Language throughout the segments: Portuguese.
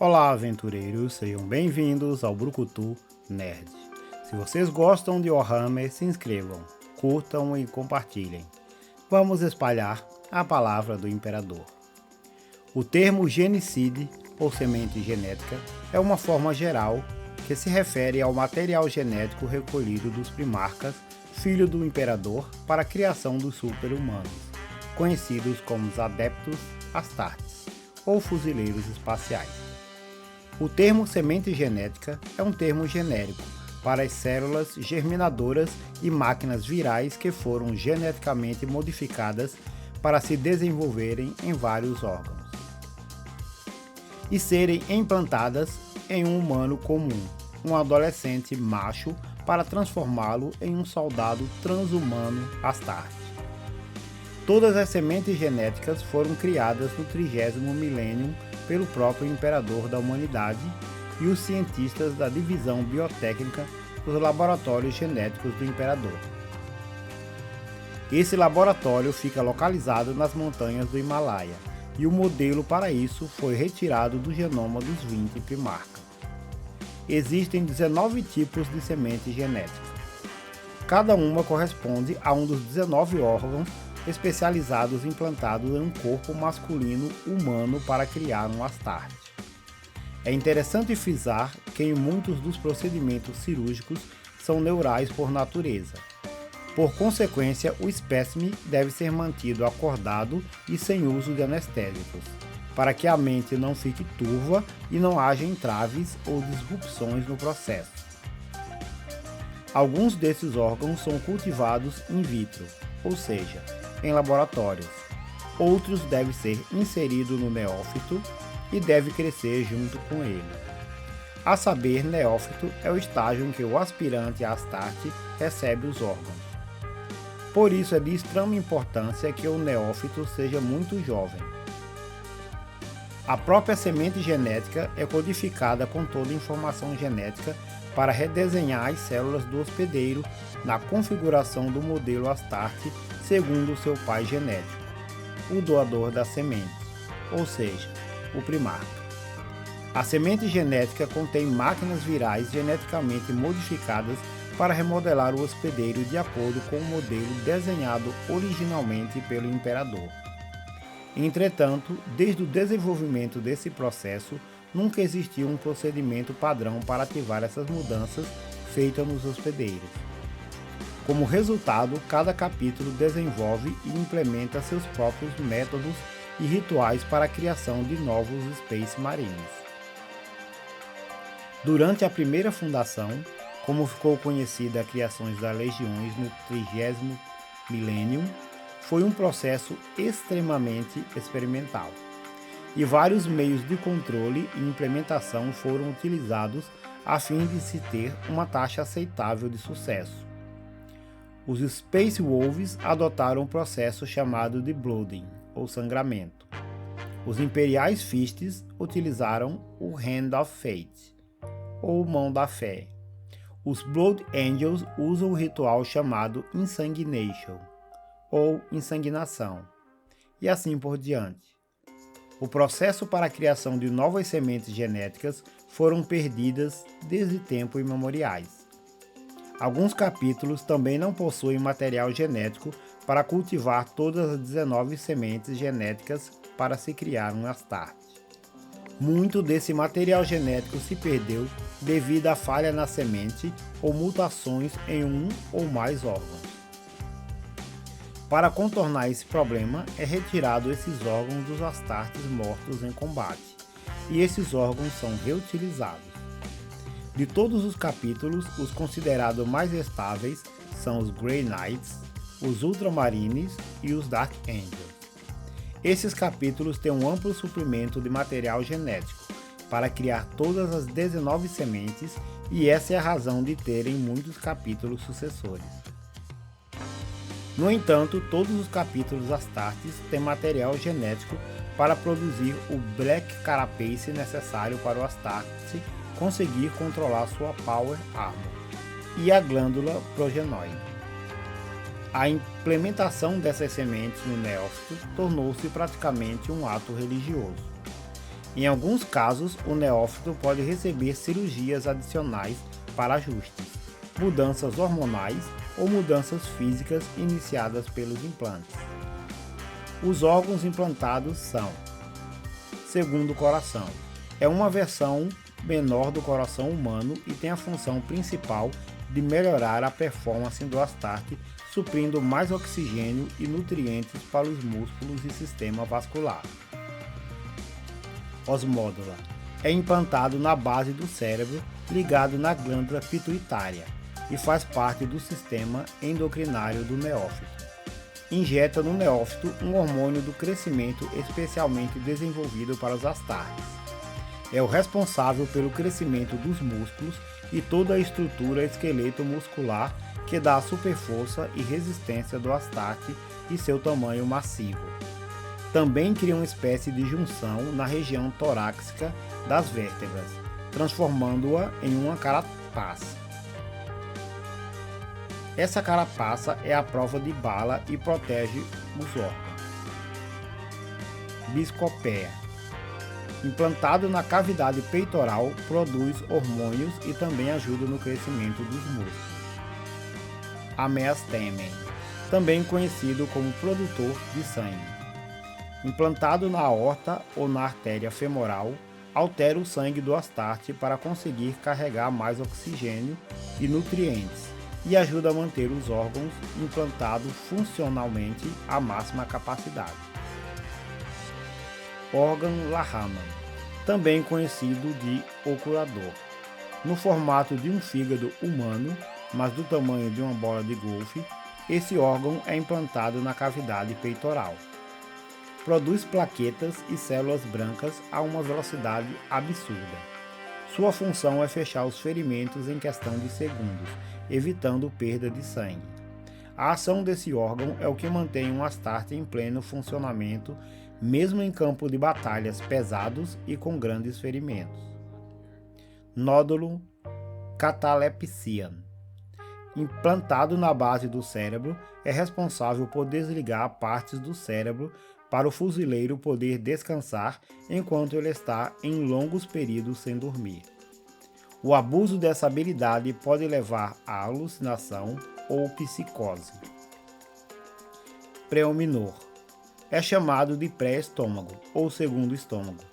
Olá, aventureiros, sejam bem-vindos ao Brucutu Nerd. Se vocês gostam de Warhammer, se inscrevam, curtam e compartilhem. Vamos espalhar a palavra do Imperador. O termo genicide, ou semente genética, é uma forma geral que se refere ao material genético recolhido dos primarcas, filho do Imperador, para a criação dos super-humanos, conhecidos como os Adeptos Astartes, ou fuzileiros espaciais. O termo semente genética é um termo genérico para as células germinadoras e máquinas virais que foram geneticamente modificadas para se desenvolverem em vários órgãos e serem implantadas em um humano comum, um adolescente macho, para transformá-lo em um soldado transhumano Astarte. Todas as sementes genéticas foram criadas no 30º milênio pelo próprio Imperador da Humanidade e os cientistas da divisão biotécnica dos laboratórios genéticos do Imperador. Esse laboratório fica localizado nas montanhas do Himalaia, e o modelo para isso foi retirado do genoma dos 20 primarcas. Existem 19 tipos de sementes genéticas. Cada uma corresponde a um dos 19 órgãos especializados implantados em um corpo masculino humano para criar um Astarte. É interessante frisar que em muitos dos procedimentos cirúrgicos são neurais por natureza. Por consequência, o espécime deve ser mantido acordado e sem uso de anestésicos, para que a mente não fique turva e não haja entraves ou disrupções no processo. Alguns desses órgãos são cultivados in vitro, ou seja, em laboratórios. Outros devem ser inseridos no neófito e deve crescer junto com ele. A saber, neófito é o estágio em que o aspirante a Astarte recebe os órgãos. Por isso é de extrema importância que o neófito seja muito jovem. A própria semente genética é codificada com toda a informação genética para redesenhar as células do hospedeiro na configuração do modelo Astarte segundo seu pai genético, o doador da semente, ou seja, o primarca. A semente genética contém máquinas virais geneticamente modificadas para remodelar o hospedeiro de acordo com o modelo desenhado originalmente pelo Imperador. Entretanto, desde o desenvolvimento desse processo, nunca existiu um procedimento padrão para ativar essas mudanças feitas nos hospedeiros. Como resultado, cada capítulo desenvolve e implementa seus próprios métodos e rituais para a criação de novos Space Marines. Durante a primeira fundação, como ficou conhecida a criação das legiões no 30º milênio, foi um processo extremamente experimental, e vários meios de controle e implementação foram utilizados a fim de se ter uma taxa aceitável de sucesso. Os Space Wolves adotaram um processo chamado de blooding, ou sangramento. Os Imperiais Fists utilizaram o Hand of Fate, ou mão da fé. Os Blood Angels usam o ritual chamado Insanguination, ou insanguinação, e assim por diante. O processo para a criação de novas sementes genéticas foram perdidas desde tempos imemoriais. Alguns capítulos também não possuem material genético para cultivar todas as 19 sementes genéticas para se criar um Astarte. Muito desse material genético se perdeu devido à falha na semente ou mutações em um ou mais órgãos. Para contornar esse problema, é retirado esses órgãos dos Astartes mortos em combate, e esses órgãos são reutilizados. De todos os capítulos, os considerados mais estáveis são os Grey Knights, os Ultramarines e os Dark Angels. Esses capítulos têm um amplo suprimento de material genético para criar todas as 19 sementes, e essa é a razão de terem muitos capítulos sucessores. No entanto, todos os capítulos Astartes têm material genético para produzir o Black Carapace necessário para o Astarte conseguir controlar sua Power Armor e a glândula progenoide. A implementação dessas sementes no neófito tornou-se praticamente um ato religioso. Em alguns casos, o neófito pode receber cirurgias adicionais para ajustes, mudanças hormonais ou mudanças físicas iniciadas pelos implantes. Os órgãos implantados são: segundo coração. É uma versão menor do coração humano e tem a função principal de melhorar a performance do Astarte, suprindo mais oxigênio e nutrientes para os músculos e sistema vascular. Osmódula. É implantado na base do cérebro, ligado na glândula pituitária, e faz parte do sistema endocrinário do neófito. Injeta no neófito um hormônio do crescimento especialmente desenvolvido para os astartes. É o responsável pelo crescimento dos músculos e toda a estrutura esqueleto muscular que dá a superforça e resistência do astarte e seu tamanho massivo. Também cria uma espécie de junção na região torácica das vértebras, transformando-a em uma carapaça. Essa carapaça é à prova de bala e protege os órgãos. Biscopéia. Implantado na cavidade peitoral, produz hormônios e também ajuda no crescimento dos músculos. Ameastêmen, também conhecido como produtor de sangue. Implantado na aorta ou na artéria femoral, altera o sangue do astarte para conseguir carregar mais oxigênio e nutrientes e ajuda a manter os órgãos implantados funcionalmente à máxima capacidade. Órgão Lahmann, também conhecido de obturador. No formato de um fígado humano, mas do tamanho de uma bola de golfe, esse órgão é implantado na cavidade peitoral. Produz plaquetas e células brancas a uma velocidade absurda. Sua função é fechar os ferimentos em questão de segundos, evitando perda de sangue. A ação desse órgão é o que mantém um astarte em pleno funcionamento, mesmo em campo de batalhas pesados e com grandes ferimentos. Nódulo catalepsian. Implantado na base do cérebro, é responsável por desligar partes do cérebro para o fuzileiro poder descansar enquanto ele está em longos períodos sem dormir. O abuso dessa habilidade pode levar a alucinação ou psicose. Preominor. É chamado de pré-estômago ou segundo estômago.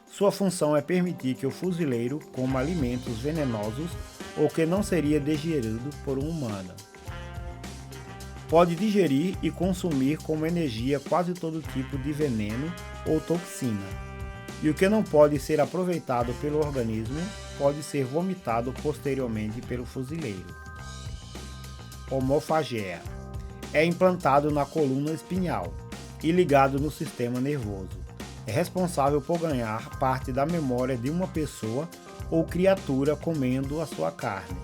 Sua função é permitir que o fuzileiro coma alimentos venenosos ou que não seria digerido por um humano. Pode digerir e consumir como energia quase todo tipo de veneno ou toxina, e o que não pode ser aproveitado pelo organismo pode ser vomitado posteriormente pelo fuzileiro. Homofagia. É implantado na coluna espinhal e ligado no sistema nervoso. É responsável por ganhar parte da memória de uma pessoa ou criatura comendo a sua carne.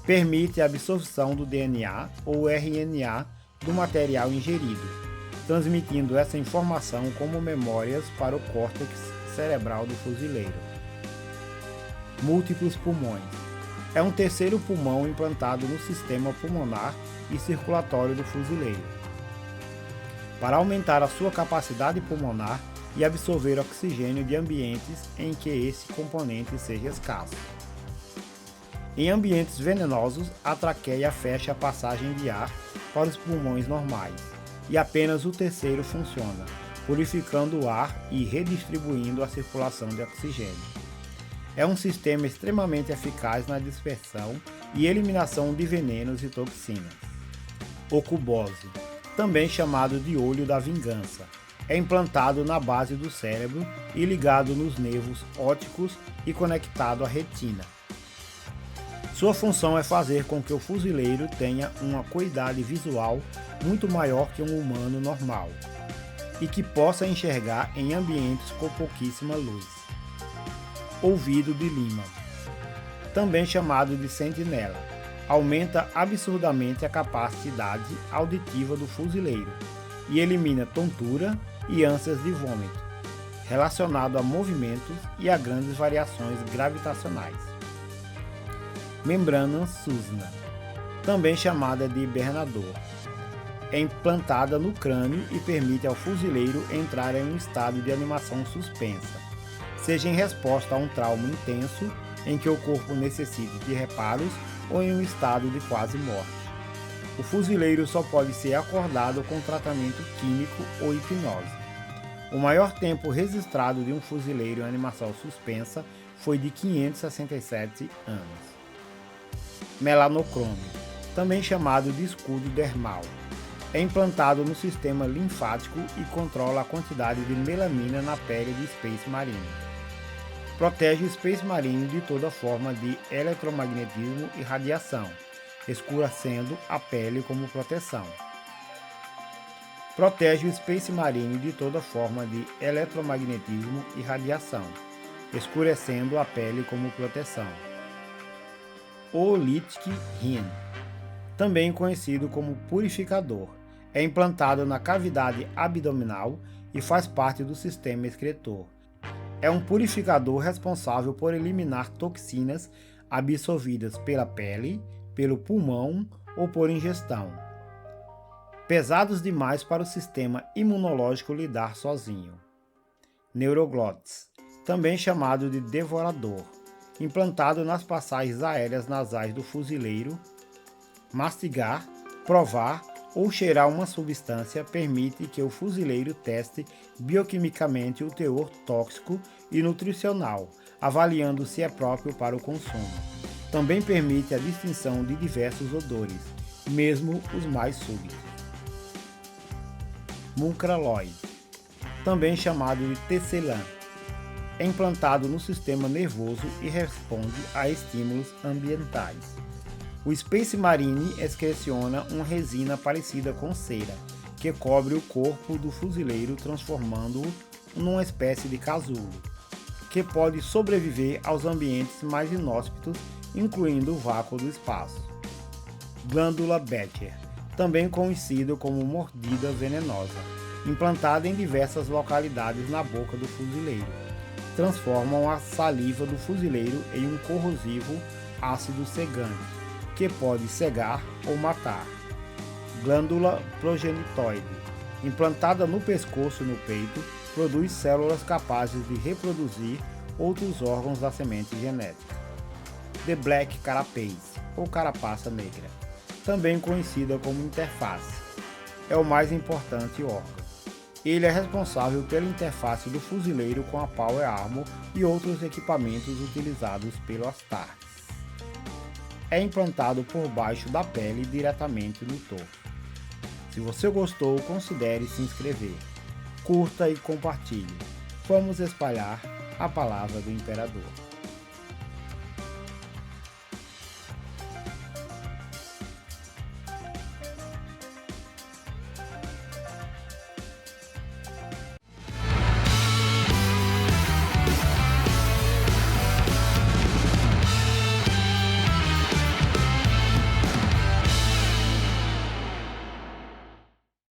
Permite a absorção do DNA ou RNA do material ingerido, transmitindo essa informação como memórias para o córtex cerebral do fuzileiro. Múltiplos pulmões. É um terceiro pulmão implantado no sistema pulmonar e circulatório do fuzileiro, para aumentar a sua capacidade pulmonar e absorver oxigênio de ambientes em que esse componente seja escasso. Em ambientes venenosos, a traqueia fecha a passagem de ar para os pulmões normais, e apenas o terceiro funciona, purificando o ar e redistribuindo a circulação de oxigênio. É um sistema extremamente eficaz na dispersão e eliminação de venenos e toxinas. Ocubose, também chamado de olho da vingança, é implantado na base do cérebro e ligado nos nervos ópticos e conectado à retina. Sua função é fazer com que o fuzileiro tenha uma acuidade visual muito maior que um humano normal e que possa enxergar em ambientes com pouquíssima luz. Ouvido de Lima, também chamado de sentinela, aumenta absurdamente a capacidade auditiva do fuzileiro e elimina tontura e ânsias de vômito, relacionado a movimentos e a grandes variações gravitacionais. Membrana Susna, também chamada de hibernador, é implantada no crânio e permite ao fuzileiro entrar em um estado de animação suspensa, seja em resposta a um trauma intenso em que o corpo necessite de reparos ou em um estado de quase morte. O fuzileiro só pode ser acordado com tratamento químico ou hipnose. O maior tempo registrado de um fuzileiro em animação suspensa foi de 567 anos. Melanocrome, também chamado de escudo dermal, é implantado no sistema linfático e controla a quantidade de melanina na pele de Space Marine. Protege o Space Marine de toda forma de eletromagnetismo e radiação, escurecendo a pele como proteção. Protege o Space Marine de toda forma de eletromagnetismo e radiação, escurecendo a pele como proteção. Oolitic Rin, também conhecido como purificador, é implantado na cavidade abdominal e faz parte do sistema excretor. É um purificador responsável por eliminar toxinas absorvidas pela pele, pelo pulmão ou por ingestão. Pesados demais para o sistema imunológico lidar sozinho. Neuroglotis, também chamado de devorador, implantado nas passagens aéreas nasais do fuzileiro. Mastigar, provar ou cheirar uma substância permite que o fuzileiro teste bioquimicamente o teor tóxico e nutricional, avaliando se é próprio para o consumo. Também permite a distinção de diversos odores, mesmo os mais súbitos. Mucraloide, também chamado de tecelã, é implantado no sistema nervoso e responde a estímulos ambientais. O Space Marine excreciona uma resina parecida com cera, que cobre o corpo do fuzileiro, transformando-o numa espécie de casulo, que pode sobreviver aos ambientes mais inóspitos, incluindo o vácuo do espaço. Glândula Becher, também conhecido como mordida venenosa, implantada em diversas localidades na boca do fuzileiro, transformam a saliva do fuzileiro em um corrosivo ácido cegante, que pode cegar ou matar. Glândula progenitoide, implantada no pescoço e no peito, produz células capazes de reproduzir outros órgãos da semente genética. The Black Carapace, ou carapaça negra, também conhecida como interface, é o mais importante órgão. Ele é responsável pela interface do fuzileiro com a Power Armor e outros equipamentos utilizados pelo Astartes. É implantado por baixo da pele diretamente no topo. Se você gostou, considere se inscrever, curta e compartilhe. Vamos espalhar a palavra do Imperador.